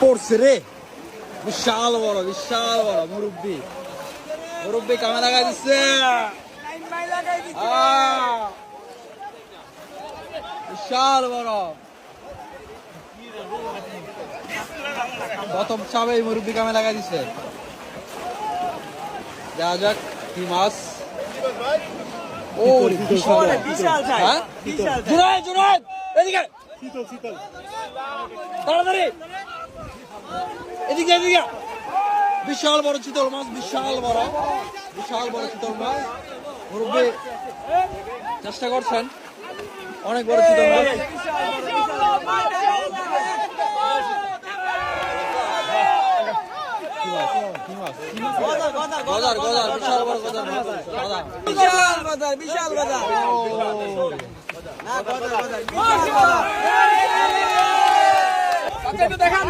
পড়ছে রে, বিশাল বড় মুরব্বি কামে লাগাই দিচ্ছে। বিশাল বড় প্রথম চাপে মুরব্বি কামে লাগাই দিচ্ছে। দেখা যাক কি মাছ। ও জুনায়েদ এদিকে তাড়াতাড়ি এদিকে বিশাল বড় চিতল মাছ, বিশাল বড় চিতল মাছ। মুরব্বি চেষ্টা করছেন, অনেক বড় চিতল মাছ। বিশাল বড় বিশাল দেখান